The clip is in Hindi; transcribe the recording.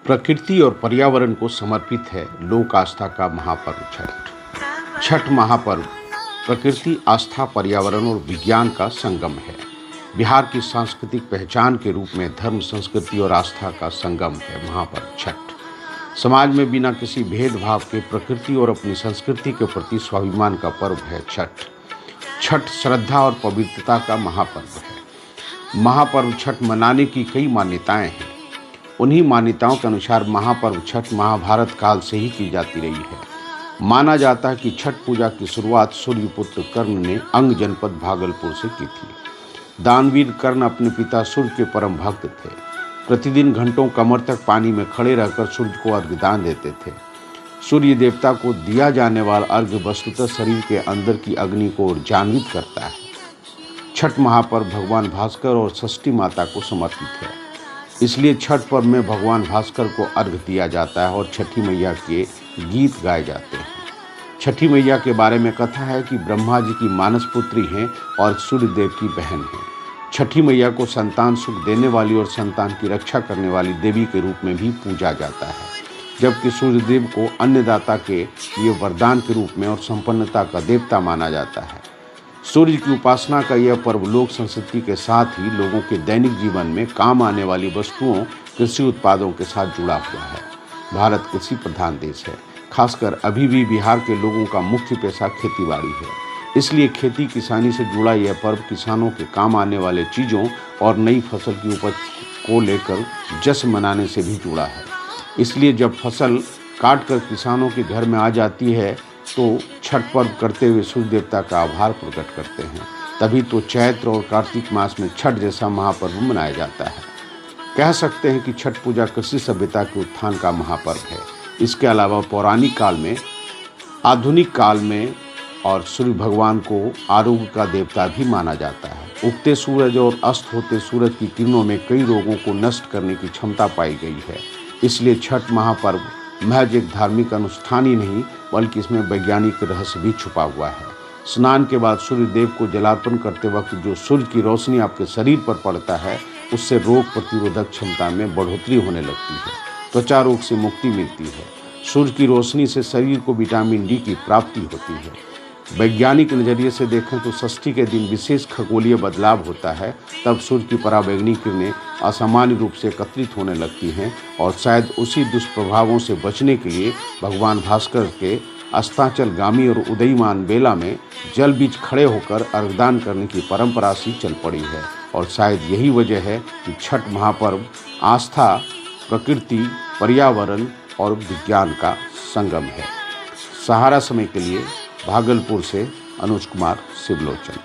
प्रकृति और पर्यावरण को समर्पित है लोक आस्था का महापर्व छठ। छठ महापर्व प्रकृति, आस्था, पर्यावरण और विज्ञान का संगम है। बिहार की सांस्कृतिक पहचान के रूप में धर्म, संस्कृति और आस्था का संगम है महापर्व छठ। समाज में बिना किसी भेदभाव के प्रकृति और अपनी संस्कृति के प्रति स्वाभिमान का पर्व है छठ। छठ श्रद्धा और पवित्रता का महापर्व है। महापर्व छठ मनाने की कई मान्यताएं हैं। उन्हीं मान्यताओं के अनुसार महापर्व छठ महाभारत काल से ही की जाती रही है। माना जाता है कि छठ पूजा की शुरुआत सूर्यपुत्र कर्ण ने अंग जनपद भागलपुर से की थी। दानवीर कर्ण अपने पिता सूर्य के परम भक्त थे। प्रतिदिन घंटों कमर तक पानी में खड़े रहकर सूर्य को अर्घ्यदान देते थे। सूर्य देवता को दिया जाने वाला अर्घ्य वस्तुतः शरीर के अंदर की अग्नि को ऊर्जान्वित करता है। छठ महापर्व भगवान भास्कर और षष्ठी माता को समर्पित है। इसलिए छठ पर्व में भगवान भास्कर को अर्घ्य दिया जाता है और छठी मैया के गीत गाए जाते हैं। छठी मैया के बारे में कथा है कि ब्रह्मा जी की मानस पुत्री हैं और सूर्यदेव की बहन हैं। छठी मैया को संतान सुख देने वाली और संतान की रक्षा करने वाली देवी के रूप में भी पूजा जाता है, जबकि सूर्यदेव को अन्नदाता के लिए वरदान के रूप में और संपन्नता का देवता माना जाता है। सूर्य की उपासना का यह पर्व लोक संस्कृति के साथ ही लोगों के दैनिक जीवन में काम आने वाली वस्तुओं, कृषि उत्पादों के साथ जुड़ा हुआ है। भारत कृषि प्रधान देश है। खासकर अभी भी बिहार के लोगों का मुख्य पेशा खेतीबाड़ी है। इसलिए खेती किसानी से जुड़ा यह पर्व किसानों के काम आने वाले चीज़ों और नई फसल की उपज को लेकर जश्न मनाने से भी जुड़ा है। इसलिए जब फसल काट कर किसानों के घर में आ जाती है तो छठ पर्व करते हुए सूर्य देवता का आभार प्रकट करते हैं। तभी तो चैत्र और कार्तिक मास में छठ जैसा महापर्व मनाया जाता है। कह सकते हैं कि छठ पूजा कृषि सभ्यता के उत्थान का महापर्व है। इसके अलावा पौराणिक काल में, आधुनिक काल में और सूर्य भगवान को आरोग्य का देवता भी माना जाता है। उगते सूरज और अस्त होते सूरज की किरणों में कई रोगों को नष्ट करने की क्षमता पाई गई है। इसलिए छठ महापर्व महज एक धार्मिक अनुष्ठान ही नहीं, बल्कि इसमें वैज्ञानिक रहस्य भी छुपा हुआ है। स्नान के बाद सूर्य देव को जलार्पण करते वक्त जो सूर्य की रोशनी आपके शरीर पर पड़ता है, उससे रोग प्रतिरोधक क्षमता में बढ़ोतरी होने लगती है, त्वचा रोग से मुक्ति मिलती है। सूर्य की रोशनी से शरीर को विटामिन डी की प्राप्ति होती है। वैज्ञानिक नज़रिए से देखें तो षष्ठी के दिन विशेष खगोलीय बदलाव होता है। तब सूर्य की पराबैंगनी किरणें असामान्य रूप से एकत्रित होने लगती हैं और शायद उसी दुष्प्रभावों से बचने के लिए भगवान भास्कर के अस्ताचलगामी और उदयीमान बेला में जल बीच खड़े होकर अर्घदान करने की परंपरा सी चल पड़ी है। और शायद यही वजह है कि छठ महापर्व आस्था, प्रकृति, पर्यावरण और विज्ञान का संगम है। सहारा समय के लिए भागलपुर से अनुज कुमार शिवलोचन।